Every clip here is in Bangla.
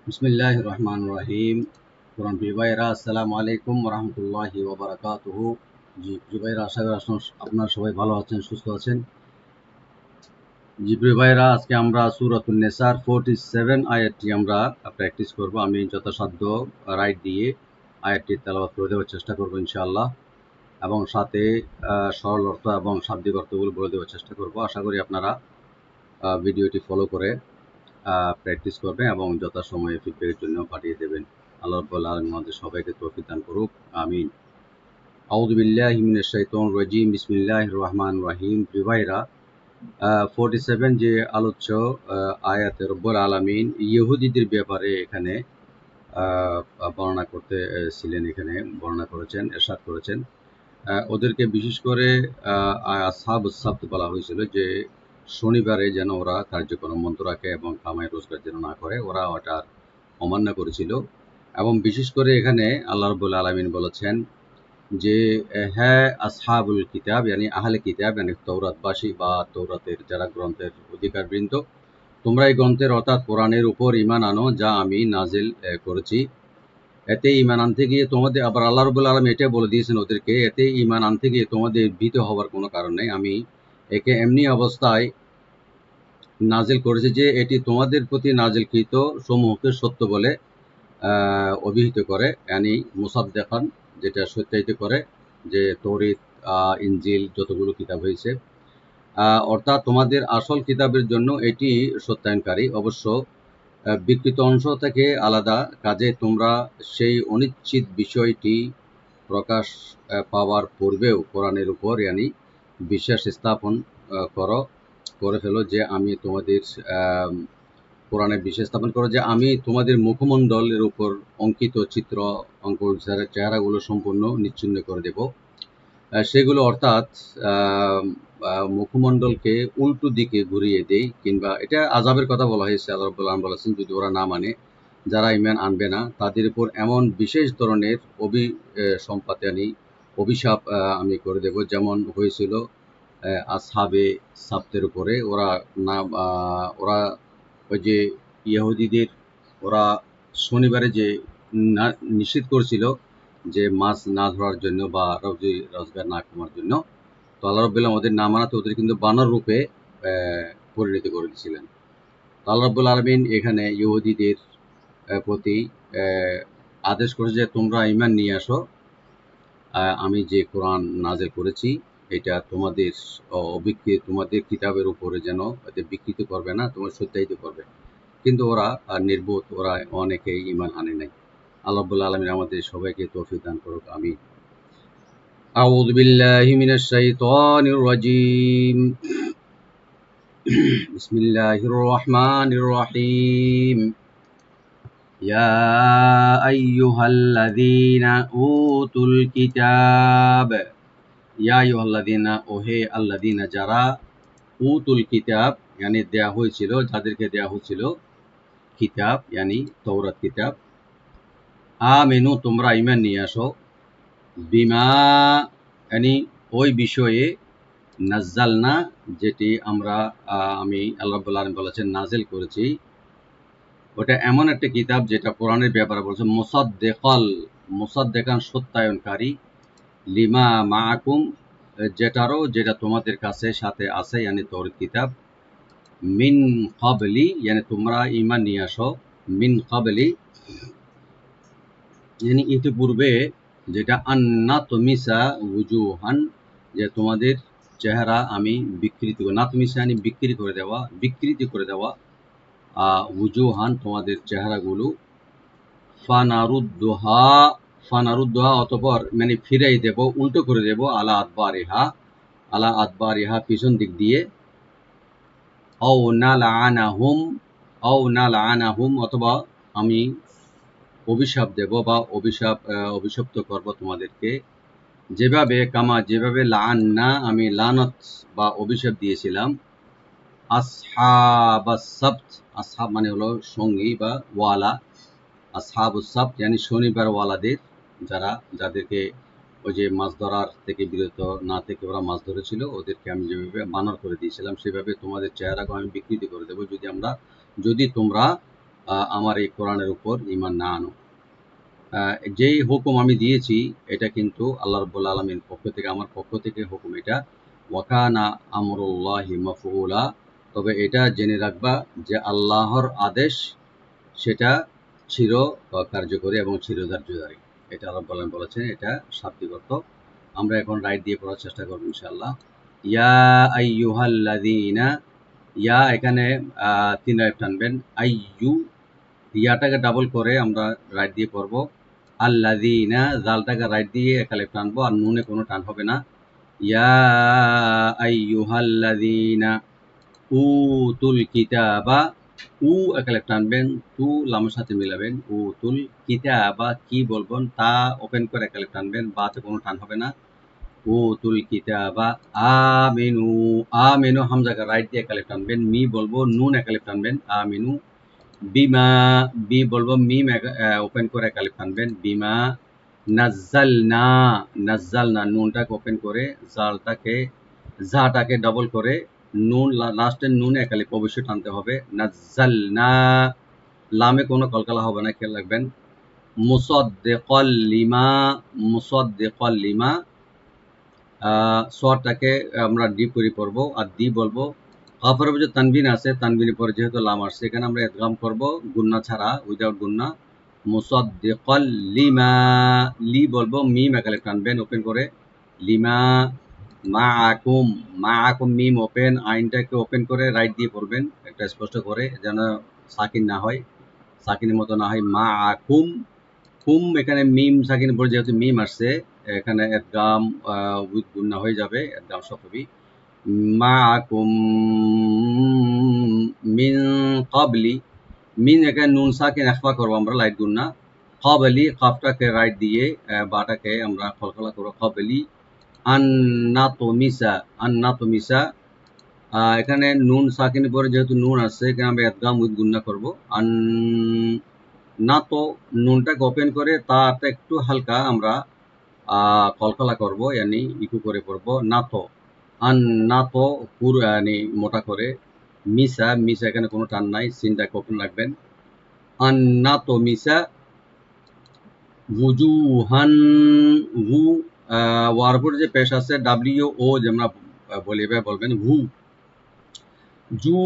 বিসমিল্লাহির রহমানির রহিম। কোরআন প্রিয় ভাইয়েরা, আসসালামু আলাইকুম ওয়া রাহমাতুল্লাহি ওয়া বারাকাতুহু। জি প্রিয় ভাইয়েরা, আশা করি আপনারা সবাই ভালো আছেন, সুস্থ আছেন। জি প্রিয় ভাইয়েরা, আজকে আমরা সূরাতুন নিসার 47 আয়াতটি আমরা প্র্যাকটিস করব। আমি যথাসাধ্য রাইট দিয়ে আয়াতটি তেলাওয়াত করে দেওয়ার চেষ্টা করব ইনশাআল্লাহ, এবং সাথে সরল অর্থ এবং শাব্দিক অর্থগুলো বলে দেওয়ার চেষ্টা করব। আশা করি আপনারা ভিডিওটি ফলো করে প্র্যাকটিস করবেন এবং যথাসময়ে ফিডব্যাকের জন্য পাঠিয়ে দেবেন। আল্লাহ রাব্বুল আলামিন আমাদের সবাইকে তৌফিক দান করুক, আমিন। আউযু বিল্লাহি মিনাশ শাইতানির রাজিম, বিসমিল্লাহির রহমানির রহিম। প্রিয় ভাইরা, 47 যে আলোচ্য আয়াতে রব্বুল আলামিন ইহুদিদের ব্যাপারে এখানে বর্ণনা করতে ছিলেন, এখানে বর্ণনা করেছেন, ইরশাদ করেছেন। ওদেরকে বিশেষ করে আসহাবুস সাবত বলা হয়েছিল, যে শনিবারে যেন ওরা কার্যক্রম বন্ধ রাখে এবং কামাই রোজগার যেন না করে, ওরা ওটার অমান্য করেছিল। এবং বিশেষ করে এখানে আল্লাহ রাব্বুল আলামিন বলেছেন যে হ্যাঁ আসহাবুল কিতাব ইয়ানি আহলে কিতাব ইয়ানি তৌরাতবাসী বা তৌরাতের যারা গ্রন্থের অধিকারবৃন্দ, তোমরা এই গ্রন্থের অর্থাৎ কোরআনের উপর ঈমান আনো যা আমি নাজিল করেছি। এতে ঈমান আনতে গিয়ে তোমাদের, আবার আল্লাহ রাব্বুল আলামিন এটা বলে দিয়েছেন ওদেরকে, এতে ঈমান আনতে গিয়ে তোমাদের ভীত হওয়ার কোনো কারণ নেই। আমি একে এমনি অবস্থায় নাজিল করেছি যে এটি তোমাদের প্রতি নাজিলকৃত সমূহকে সত্য বলে অভিহিত করে, ইয়ানি মুসাদ্দিকান, যেটা সত্যায়িত করে, যে তৌরিত, ইনজিল যতগুলো কিতাব হয়েছে, অর্থাৎ তোমাদের আসল কিতাবের জন্য এটি সত্যায়নকারী। অবশ্য বিকৃত অংশ থেকে আলাদা, কাজে তোমরা সেই অনিশ্চিত বিষয়টি প্রকাশ পাওয়ার পূর্বেও কোরআনের উপর ইয়ানি বিশ্বাস স্থাপন করে ফেলো, যে আমি তোমাদের কোরআনে বিশ্বাস স্থাপন করো যে আমি তোমাদের মুখমণ্ডলের উপর অঙ্কিত চিত্র অঙ্কন চেহারাগুলো সম্পূর্ণ নিচ্ছিন্ন করে দেব। সেগুলো অর্থাৎ মুখমণ্ডলকে উল্টো দিকে ঘুরিয়ে দেই, কিংবা এটা আযাবের কথা বলা হয়েছে। আল্লাহ রাব্বুল আলামিন বলেছেন যদি ওরা না মানে, যারা ঈমান আনবে না, তাদের উপর এমন বিশেষ ধরনের সম্পাদানি অভিশাপ আমি করে দেব, যেমন হয়েছিল আসহাবে সাবতের উপরে। ওরা ওই যে ইহুদিদের, ওরা শনিবারে যে নিষেধ করছিল যে মাছ না ধরার জন্য বা রুজি রোজগার না করার জন্য, তো আল্লাহ রাব্বুল আলামিন ওদের না মানাতে ওদের কিন্তু বানর রূপে পরিণত করে দিয়েছিলেন। আল্লাহ রাব্বুল আলামিন এখানে ইহুদিদের প্রতি আদেশ করেছে যে তোমরা ঈমান নিয়ে আসো, আমি যে কোরআন নাজিল করেছি এটা তোমাদের তোমাদের কিতাবের উপরে যেন বিকৃত করবে না, তোমার সত্যায়িত করবে। কিন্তু ওরা নির্বোধ, ওরা অনেকেই ঈমান আনে নাই। আল্লাহ রাব্বুল আলামিন আমাদের সবাইকে তৌফিক দান করুক, আমিন। আউযু বিল্লাহি মিনাশ শাইতানির রাজিম। বিসমিল্লাহির রহমানির রহিম। ইয়া আইয়ুহাল্লাযীনা উতুল কিতাব, ইয়া আইয়ুহাল্লাযীনা, ওহে আল্লাযীনা যারা, উতুল কিতাব ইয়ানি দেয়া হয়েছিল, যাদেরকে দেয়া হয়েছিল কিতাব ইয়ানি তৌরাত কিতাব, আমিনু তোমরা ঈমান নিয়ে আসো, বিমা ইয়ানি ওই বিষয়ে, নাজ্জালনা যেটি আমি আল্লাহ রাব্বুল আলামিন বলেছেন নাজিল করেছি, ওটা এমন একটা কিতাব যেটা কোরআনের ব্যাপারে বলেছে মুসাদ্দিকান সত্যায়নকারী, লিমা মাআকুম যেটা তোমাদের কাছে সাথে আছে, ইয়ানি তৌরাত কিতাব, মিন ক্বাবলি ইয়ানি তোমরা ঈমান নিয়ে আসো, মিন ক্বাবলি ইয়ানি ইতিপূর্বে, যেটা আন্নাতমিসা উজুহান, যে তোমাদের চেহারা আমি বিকৃতি, নাতমিসা ইয়ানি বিকৃতি করে দেওয়া উজুহান তোমাদের চেহারাগুলো, ফানারুদ্দোহা ফানারুদ্দোহা অতঃপর মানে ফিরাই দেব, উল্টো করে দেব, আলা আদবারিহা পিছন দিক দিয়ে, আও না লাআনাহুম অথবা আমি অভিশাপ দেব বা অভিশপ্ত করব তোমাদেরকে, যেভাবে লাআন্না আমি লানত বা অভিশাপ দিয়েছিলাম আসহাবাস সাবত, আসহাব মানে হলো সঙ্গী বা ওয়ালা, আসহাবুস সাবত ইয়ানি শনিবার ওয়ালাদের, যাদেরকে ওই যে মাছ ধরার থেকে বিরত না থেকে ওরা মাছ ধরেছিল, ওদেরকে আমি যেভাবে বানর করে দিয়েছিলাম, সেভাবে তোমাদের চেহারাকে আমি বিকৃতি করে দেবো, যদি তোমরা আমার এই কোরআনের উপর ঈমান না আনো। যেই হুকুম আমি দিয়েছি এটা কিন্তু আল্লাহ রাব্বুল আলামিন পক্ষ থেকে, আমার পক্ষ থেকে হুকুম এটা। ওয়া কানা আমরুল্লাহি মাফউলা। তবে এটা জেনে রাখবা যে আল্লাহর আদেশ সেটা চির কার্যকরী এবং চিরধার্যকারী। এটা আল্লাহ রাব্বুল আলামিন বলেছেন, এটা শাব্দিক অর্থ। আমরা এখন রাইট দিয়ে পড়ার চেষ্টা করব ইনশাআল্লাহ। ইয়া আইয়ুহাল্লাযীনা, ইয়া এখানে ৩ আলিফ টানবেন। আইয়ু, ইয়াটাকে ডাবল করে আমরা রাইট দিয়ে পড়বো। আল্লাযীনা, জালটাকে রাইট দিয়ে এক আলিফ টানবো, আর নুনে কোনো টান হবে না। ইয়া আইয়ুহাল্লাযীনা উতুল কিতাবা, উ এক আলিফ টানবেন, তু লামের সাথে মিলাবেন। উতুল কিতাবা, কি বলবেন, তা ওপেন করে এক আলিফ টানবেন, বাতে কোনো টান হবে না। উতুল কিতাবা আমিনু, আমিনু হামজাকে রাইট দিয়ে এক আলিফ টানবেন। মি বলবো, নুন এক আলিফ টানবেন। আমিনু বিমা, বি বলবো, মিম ওপেন করে এক আলিফ টানবেন। বিমা নাজ্জালনা, নাজ্জালনা নুনটাকে ওপেন করে, জালটাকে ঝাটাকে ডাবল করে, নুন লাস্টের নুনে এক আলিফ অবশ্যই টানতে হবে। নাজ্জালনা, লামে কোনো কলকালা হবে না, খেয়াল রাখবেন। মুসাদ্দিকাল লিমা, মুসাদ্দিকাল লিমা, সরটাকে আমরা ডি করে পড়বো, আর দি বলবো। কাফের উপর যে তানবিন আছে, তানবিনের পরে যেহেতু লাম আসছে, এখানে আমরা ইদগাম করব গুন্না ছাড়া, উইদাউট গুন্না। মুসাদ্দিকাল লিমা, লি বলবো, মিম এক আলিফ টানবেন ওপেন করে। লিমা মাআকুম, মাআকুম মিম ওপেন, আইনটাকে ওপেন করে রাইট দিয়ে পড়বেন একটা স্পষ্ট করে, যেন সাকিন না হয়, সাকিনের মতো না হয়। মাআকুম, কুম এখানে মিম সাকিনের পরে যেহেতু মিম আসছে, এখানে ইদগাম উইথ গুন্না হয়ে যাবে, ইদগাম সফবি। মাআকুম মিন ক্বাবলি, মিন এখানে নুন সাকিন ইখফা করবো আমরা, লাইট গুন্না। ক্বাবলি, কাফটাকে রাইট দিয়ে বাটাকে আমরা কলকলা করবো। ক্বাবলি আন্নাতুমিসা, আন্নাতুমিসা, এখানে নুন সাকিনের পরে যেহেতু নুন আসছে, এখানে আমরা ইদগাম উইথ গুন্না করবো। আন না তো, নুনটাকে ওপেন করে তাতে একটু হালকা আমরা কলকলা করব, ইয়ানি ইকু করে পড়বো। না তো, আন না তো পুরো ইয়ানি মোটা করে। মিসা, মিসা এখানে কোনো টান নাই, সিনটাকে ওপেন রাখবেন। আন না তো মিসা ওয়ুজুহান, হু ওয়ার উপর যে পেশ আছে ডাব্লিউ ও, যে আমরা বলিবে বলবেন হু। জু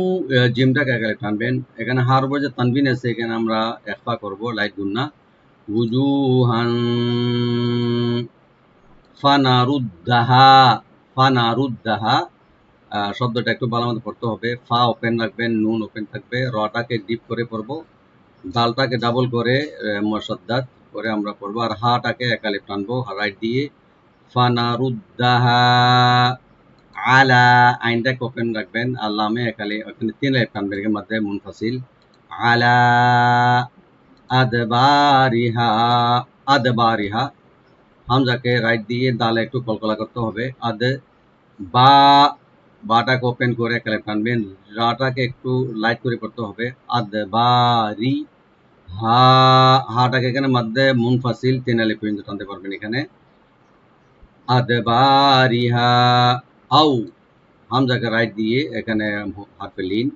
জিমটাকে আগে টানবেন। এখানে হার উপর যে তানবিন আছে, এখানে আমরা ইখফা করব, লাইট গুন্না। ওয়ুজুহান ফানারুদ্দাহা, ফানারুদ্দাহা, শব্দটা একটু ভালো মতো পড়তে হবে। ফা ওপেন রাখবেন, নুন ওপেন থাকবে, রটাকে ডিপ করে পড়বো, দালটাকে ডাবল করে মুসাদ্দাদ করে আমরা পড়বো, আর হাটাকে এক আলিফ টানবো রাইট দিয়ে। ফানারুদ্দাহা আলা, আইনটাকে ওপেন রাখবেন, আর লামে এক আলিফ, এখানে 3 আলিফ টানবেন, এর মধ্যে মুনফাসিল। আলা আদবারিহা, আদবারিহা, হামজাকে রাইট দিয়ে দালে একটু কলকলা করতে হবে। আদ বা, বাটাকে ওপেন করে এক আলিফ টানবেন, রাটাকে একটু লাইট করে করতে হবে। আদবারি হা, হাটাকে এখানে মধ্যে মুনফাসিল 3 আলিফ পর্যন্ত টানতে পারবেন এখানে। আদবারিহা আও, হামজাকে রাইট দিয়ে এখানে হারফে লিন,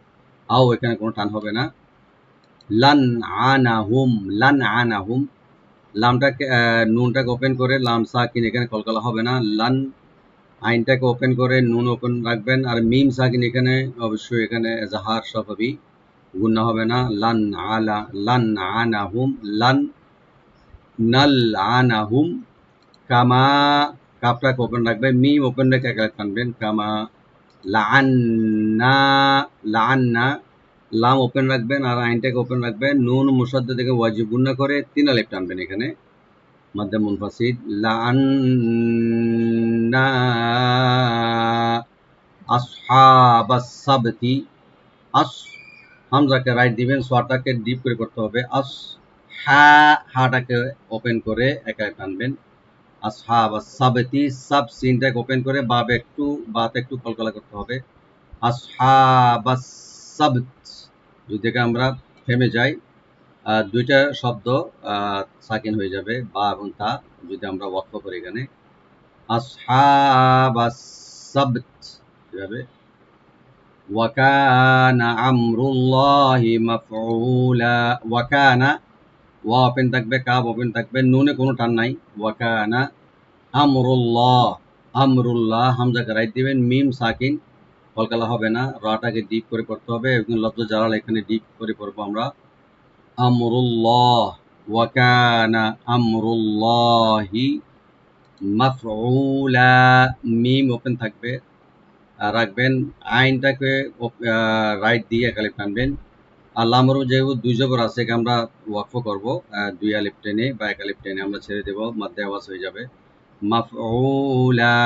আও এখানে কোনো টান হবে না। লান আনাহুম, লান আনাহুম, লামটাকে নুনটাকে ওপেন করে, লাম সাকিন এখানে কলকলা হবে না। লান, আইনটাকে ওপেন করে নুন ওপেন রাখবেন, আর মিম সাকিন এখানে অবশ্যই এখানে জাহার সফবি, গুন্না হবে না। লান আলা, লান আনাহুম, লান নাল আনাহুম, কামা, কাপটাকে ওপেন রাখবেন, মিম ওপেন রেখে এক আলিফ টানবেন। কামা লাআন্না, লাআন্না, লাম ওপেন রাখবেন, আর আইনটাকে ওপেন রাখবেন, নুন মুসাদ্দাদ থেকে ওয়াজিব গুন্না করে 3 আলিফ টানবেন এখানে মধ্যে মুনফাসিল। লাআন্না আসহাবাস সাবতি, আস, হামজাকে রাইট দিবেন, সোয়াটাকে ডিপ করে করতে হবে। আস হা, হাটাকে ওপেন করে এক আলিফ টানবেন। আসহাবাস সাবতি, সাব সিনটাকে ওপেন করে বাতে একটু কলকলা করতে হবে। আসহাবাস সাবত, যদি আমরা থেমে যাই, দুইটা শব্দ সাকিন হয়ে যাবে, বা এবং তা, যদি আমরা ওয়াকফ করি এখানে। আসহাবাস সাবত, এভাবে ওয়াকানা আমরুল্লাহি মাফউলা। ওয়াকানা, ওয়া ওপেন থাকবে, কাব ওপেন থাকবে, নুনে কোনো টান নাই। ওয়াকানা আমরুল্লাহ, আমরুল্লাহ হামজাকে রাইট দিবেন, মিম সাকিন, কলকালা হবে না, রাটাকে ডিপ করে পড়তে হবে এবং লফজ জালাল এখানে ডিপ করে পড়বো আমরা। আমরুল্লাহ, ওয়াকানা আমরুল্লাহি মাফউলা, মিম ওপেন থাকবে রাখবেন, আইনটাকে রাইট দিয়ে এক আলিফ টানবেন। আর লামরও যেহেতু দুই জবর আছে, আমরা ওয়াকফ করব দুই আলিফ টেনে বা এক আলিফ টেনে আমরা ছেড়ে দেব, মাধ্যে আওয়াজ হয়ে যাবে মাফউলা।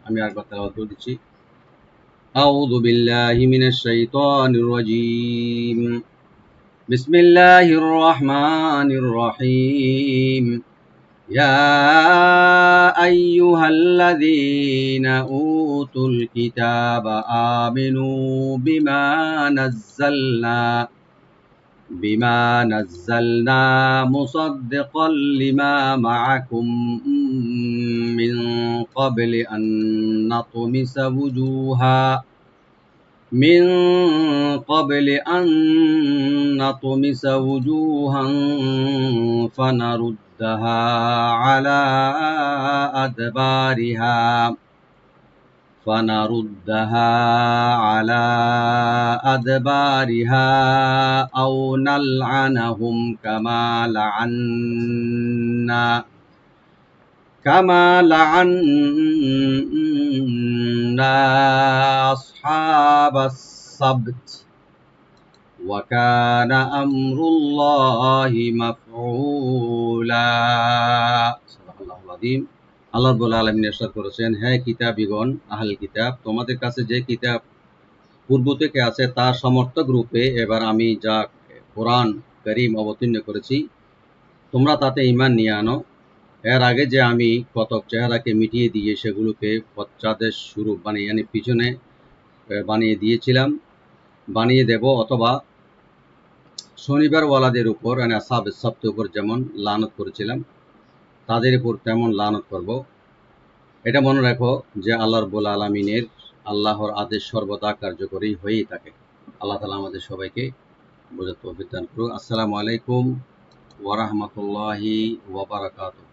আমি আরেকবার তেলাওয়াত করে দিচ্ছি। আউযু বিল্লাহি মিনাশ শাইতানির রাজীম। বিসমিল্লাহির রহমানির রহিম। يا أيها الذين أوتوا الكتاب آمنوا بما نزلنا مصدقا لما معكم من قبل أن نطمس وجوها فنردها على أدبارها أو نلعنهم كما لعنا أصحاب السبت وكان أمر الله مفعولا। সাদাকাল্লাহুল আযীম। আল্লাহ রাব্বুল আলামিন ইরশাদ করেছেন, হে কিতাবীগণ, আহল কিতাব, তোমাদের কাছে যে কিতাব পূর্ব থেকে আছে তার সমর্থক রূপে এবার আমি যা কোরআন কারীম অবতীর্ণ করেছি তোমরা তাতে ঈমান নিয়ে আনো। এর আগে যে আমি কতক চেহারাকে মিটিয়ে দিয়ে সেগুলোকে পশ্চাদেশ স্বরূপ বানিয়ে পিছনে বানিয়ে দিয়েছিলাম, বানিয়ে দেব, অথবা শনিবারওয়ালাদের উপর আসহাবে সবতের উপর যেমন লানত করেছিলাম তাদের উপর তেমন লানত করব। এটা মনে রাখো যে আল্লাহ রাব্বুল আলামিনের আল্লাহর আদেশ সর্বদা কার্যকরী হয়েই থাকে। আল্লাহ তাআলা আমাদের সবাইকে বোঝার তৌফিক দান করুন। আসসালামু আলাইকুম ওয়া রাহমাতুল্লাহি ওয়া বারাকাতুহু।